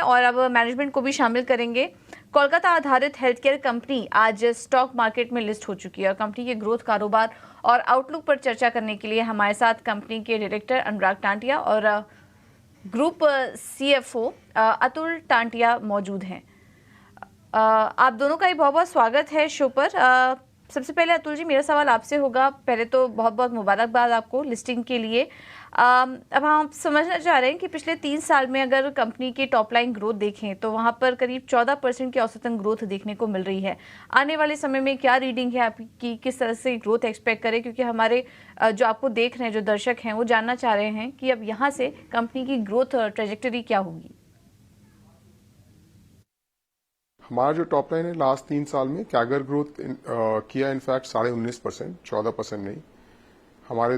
हैं और अब मैनेजमेंट को भी शामिल करेंगे। कोलकाता आधारित हेल्थ केयर कंपनी आज स्टॉक मार्केट में लिस्ट हो चुकी है और कंपनी के ग्रोथ, कारोबार और आउटलुक पर चर्चा करने के लिए हमारे साथ कंपनी के डायरेक्टर अनुराग टांटिया और ग्रुप CFO अतुल टांटिया मौजूद हैं। आप दोनों का ही बहुत बहुत स्वागत है शो पर। सबसे पहले अतुल जी, मेरा सवाल आपसे होगा। पहले तो बहुत बहुत मुबारकबाद आपको लिस्टिंग के लिए। अब हम समझना चाह रहे हैं कि पिछले 3 साल में अगर कंपनी की टॉप लाइन ग्रोथ देखें तो वहां पर करीब 14% की औसतन ग्रोथ देखने को मिल रही है। आने वाले समय में क्या रीडिंग है आपकी, किस तरह से ग्रोथ एक्सपेक्ट करें? क्योंकि हमारे जो आपको देख रहे हैं, जो दर्शक हैं, वो जानना चाह रहे हैं कि अब यहाँ से कंपनी की ग्रोथ ट्रेजेक्टरी क्या होगी। हमारा जो टॉप लाइन है लास्ट 3 साल में कैगर ग्रोथ किया इनफैक्ट 19.5%, 14% नहीं। हमारा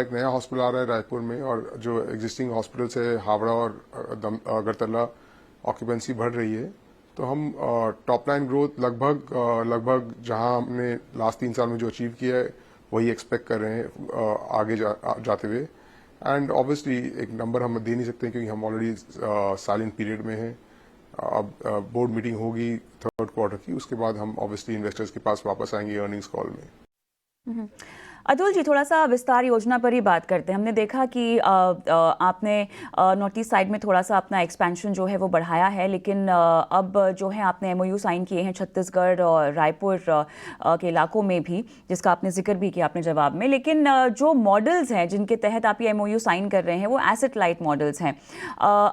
एक नया हॉस्पिटल आ रहा है रायपुर में, और जो एग्जिस्टिंग हॉस्पिटल्स है हावड़ा और अगरतला, ऑक्यूपेंसी बढ़ रही है। तो हम टॉप लाइन ग्रोथ लगभग जहां हमने लास्ट 3 साल में जो अचीव किया है वही एक्सपेक्ट कर रहे हैं आगे जाते हुए। एंड ऑब्वियसली एक नंबर हम दे नहीं सकते क्योंकि हम ऑलरेडी साइलेंट पीरियड में हैं। अब बोर्ड मीटिंग होगी 3rd क्वार्टर की, उसके बाद हम ऑब्वियसली इन्वेस्टर्स के पास वापस आएंगे अर्निंग्स कॉल में। अतुल जी, थोड़ा सा विस्तार योजना पर ही बात करते हैं। हमने देखा कि आपने नॉर्थ ईस्ट साइड में थोड़ा सा अपना एक्सपेंशन जो है वो बढ़ाया है, लेकिन अब जो है आपने MOU साइन किए हैं छत्तीसगढ़ और रायपुर के इलाकों में भी, जिसका आपने जिक्र भी किया अपने जवाब में। लेकिन जो मॉडल्स हैं जिनके तहत आप ये MOU साइन कर रहे हैं वो एसेट लाइट मॉडल्स हैं।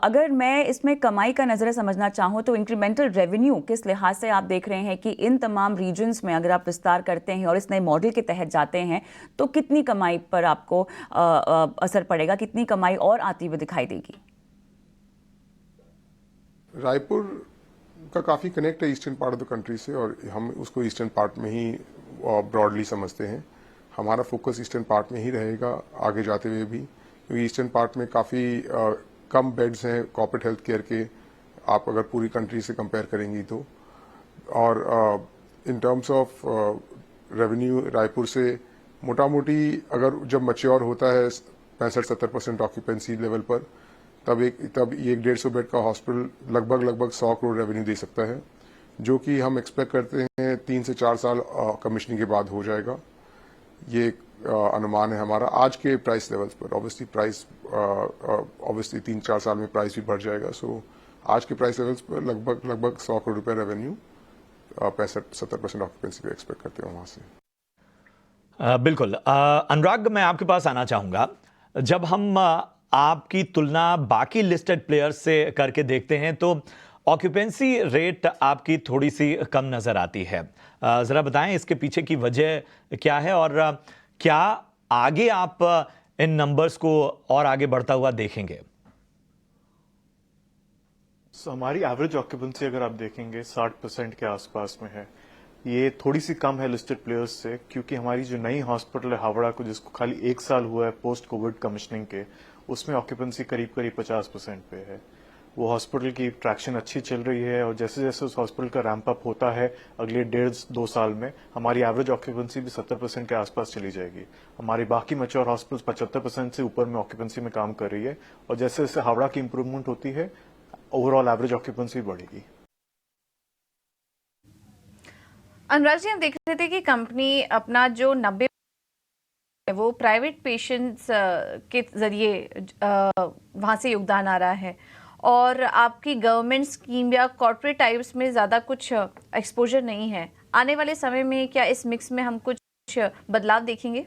अगर मैं इसमें कमाई का नज़र समझना चाहूँ तो इंक्रीमेंटल रेवेन्यू किस लिहाज से आप देख रहे हैं कि इन तमाम रीजन्स में अगर आप विस्तार करते हैं और इस नए मॉडल के तहत जाते हैं तो कितनी कमाई पर आपको असर पड़ेगा, कितनी कमाई और आती हुई दिखाई देगी? रायपुर का काफी कनेक्ट है eastern part of the country से, और हम उसको ईस्टर्न पार्ट में ही ब्रॉडली समझते हैं। हमारा फोकस ईस्टर्न पार्ट में ही रहेगा आगे जाते हुए भी, क्योंकि ईस्टर्न पार्ट में काफी कम बेड्स हैं कॉर्पोरेट हेल्थ केयर के, आप अगर पूरी कंट्री से कंपेयर करेंगी तो। और in terms of revenue Raipur से मोटा मोटी अगर जब मैच्योर होता है 65-70% ऑक्यूपेंसी लेवल पर, तब ये 150 बेड का हॉस्पिटल लगभग 100 करोड़ रेवेन्यू दे सकता है, जो कि हम एक्सपेक्ट करते हैं 3 से 4 साल कमीशनिंग के बाद हो जाएगा। ये अनुमान है हमारा आज के प्राइस लेवल्स पर। ऑब्वियसली 3-4 साल में प्राइस भी बढ़ जाएगा। सो आज के प्राइस लेवल्स पर लगभग 100 करोड़ रुपए रेवेन्यू 65-70% ऑक्यूपेंसी पे एक्सपेक्ट करते हैं वहां से। बिल्कुल। अनुराग, मैं आपके पास आना चाहूँगा। जब हम आपकी तुलना बाकी लिस्टेड प्लेयर्स से करके देखते हैं तो ऑक्यूपेंसी रेट आपकी थोड़ी सी कम नज़र आती है। ज़रा बताएं इसके पीछे की वजह क्या है और क्या आगे आप इन नंबर्स को और आगे बढ़ता हुआ देखेंगे? हमारी एवरेज ऑक्यूपेंसी अगर आप देखेंगे 60% के आसपास में है। ये थोड़ी सी कम है लिस्टेड प्लेयर्स से, क्योंकि हमारी जो नई हॉस्पिटल है हावड़ा को, जिसको खाली 1 साल हुआ है पोस्ट कोविड कमीशनिंग के, उसमें ऑक्यूपेंसी करीब 50% पे है। वो हॉस्पिटल की ट्रैक्शन अच्छी चल रही है और जैसे जैसे उस हॉस्पिटल का रैंप अप होता है अगले 1.5-2 साल में हमारी एवरेज ऑक्यूपेंसी भी 70% के आसपास चली जाएगी। हमारी बाकी मैच्योर हॉस्पिटल्स 75% से ऊपर में ऑक्यूपेंसी में काम कर रही है, और जैसे जैसे हावड़ा की इंप्रूवमेंट होती है ओवरऑल एवरेज ऑक्यूपेंसी बढ़ेगी। अनुराग जी, हम देख रहे थे कि कंपनी अपना जो 90 वो प्राइवेट पेशेंट्स के जरिए वहां से योगदान आ रहा है, और आपकी गवर्नमेंट स्कीम या कॉर्पोरेट टाइप्स में ज़्यादा कुछ एक्सपोजर नहीं है। आने वाले समय में क्या इस मिक्स में हम कुछ बदलाव देखेंगे?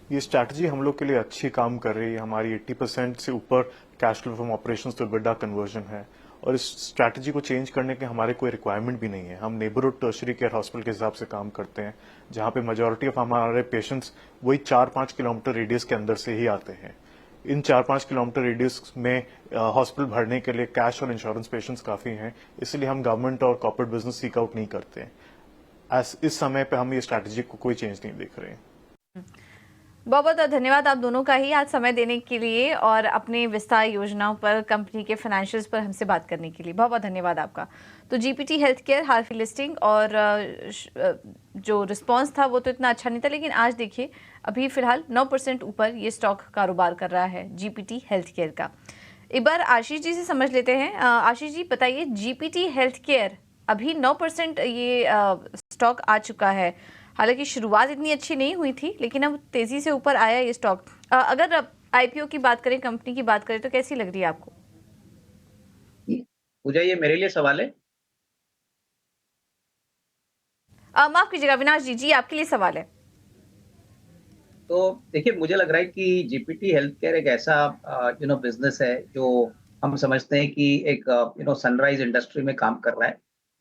ये स्ट्रैटेजी हम लोग के लिए अच्छी काम कर रही है। हमारी 80% से ऊपर cash flow from operations to EBITDA conversion है, और इस स्ट्रैटेजी को चेंज करने के हमारे कोई रिक्वायरमेंट भी नहीं है। हम नेबरहुड टर्शरी केयर हॉस्पिटल के हिसाब से काम करते हैं, जहां पे मेजॉरिटी ऑफ हमारे पेशेंट्स वही 4-5 किलोमीटर रेडियस के अंदर से ही आते हैं। इन 4-5 किलोमीटर रेडियस में हॉस्पिटल भरने के लिए कैश और इंश्योरेंस पेशेंट्स काफी हैं, इसलिए हम गवर्नमेंट और कॉर्पोरेट बिजनेस सीक आउट नहीं करते हैं। इस समय पे हम ये स्ट्रैटेजी को कोई चेंज नहीं देख रहे हैं। बहुत बहुत धन्यवाद आप दोनों का ही आज समय देने के लिए और अपने विस्तार योजनाओं पर, कंपनी के फाइनेंशियल्स पर हमसे बात करने के लिए बहुत बहुत धन्यवाद आपका। तो GPT हेल्थ केयर हाल की लिस्टिंग और जो रिस्पांस था वो तो इतना अच्छा नहीं था, लेकिन आज देखिए अभी फिलहाल 9% ऊपर ये स्टॉक कारोबार कर रहा है GPT हेल्थ केयर का। एक बार आशीष जी से समझ लेते हैं। आशीष जी बताइए, जीपीटी हेल्थ केयर अभी 9% ये स्टॉक आ चुका है। हालांकि शुरुआत इतनी अच्छी नहीं हुई थी, लेकिन अब तेजी से ऊपर आया ये स्टॉक। अगर आईपीओ की बात करें, कंपनी की बात करें, तो कैसी लग रही है आपको? पूजा, ये मेरे लिए सवाल है। माफ कीजिएगा अविनाश जी, जी आपके लिए सवाल है। तो देखिए, मुझे लग रहा है कि जीपीटी हेल्थ केयर एक ऐसा बिजनेस है जो हम समझते हैं कि एक सनराइज इंडस्ट्री में काम कर रहा है।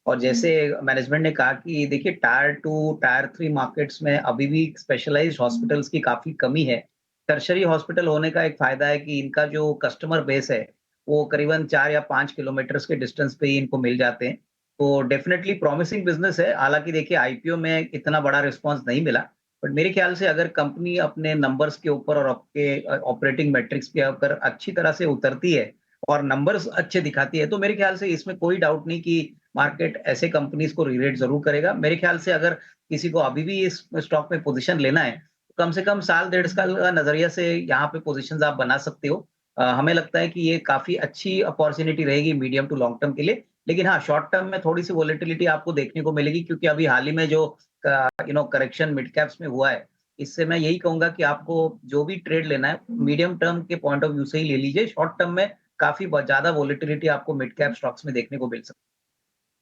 और जैसे मैनेजमेंट ने कहा कि देखिए, टायर 2 टायर 3 मार्केट्स में अभी भी स्पेशलाइज्ड हॉस्पिटल्स की काफी कमी है। टर्शरी हॉस्पिटल होने का एक फायदा है कि इनका जो कस्टमर बेस है वो करीबन 4 या 5 किलोमीटर के डिस्टेंस पे ही इनको मिल जाते हैं। तो डेफिनेटली प्रॉमिसिंग बिजनेस है। हालांकि देखिए, आईपीओ में इतना बड़ा रिस्पॉन्स नहीं मिला, बट मेरे ख्याल से अगर कंपनी अपने नंबर्स के ऊपर और आपके ऑपरेटिंग मैट्रिक्स के ऊपर अच्छी तरह से उतरती है और नंबर्स अच्छे दिखाती है, तो मेरे ख्याल से इसमें कोई डाउट नहीं कि मार्केट ऐसे कंपनीज को रीरेट जरूर करेगा। मेरे ख्याल से अगर किसी को अभी भी इस स्टॉक में पोजीशन लेना है, तो कम से कम साल 1.5 साल का नजरिया से यहाँ पे पोजीशंस आप बना सकते हो। हमें लगता है कि ये काफी अच्छी अपॉर्चुनिटी रहेगी मीडियम टू लॉन्ग टर्म के लिए। लेकिन हाँ, शॉर्ट टर्म में थोड़ी सी वोलेटिलिटी आपको देखने को मिलेगी, क्योंकि अभी हाल ही में जो करेक्शन मिड कैप्स में हुआ है, इससे मैं यही कहूंगा कि आपको जो भी ट्रेड लेना है मीडियम टर्म के पॉइंट ऑफ व्यू से ही ले लीजिए। शॉर्ट टर्म में काफी ज्यादा वोलेटिलिटी आपको मिड कैप स्टॉक्स में देखने को मिल सकती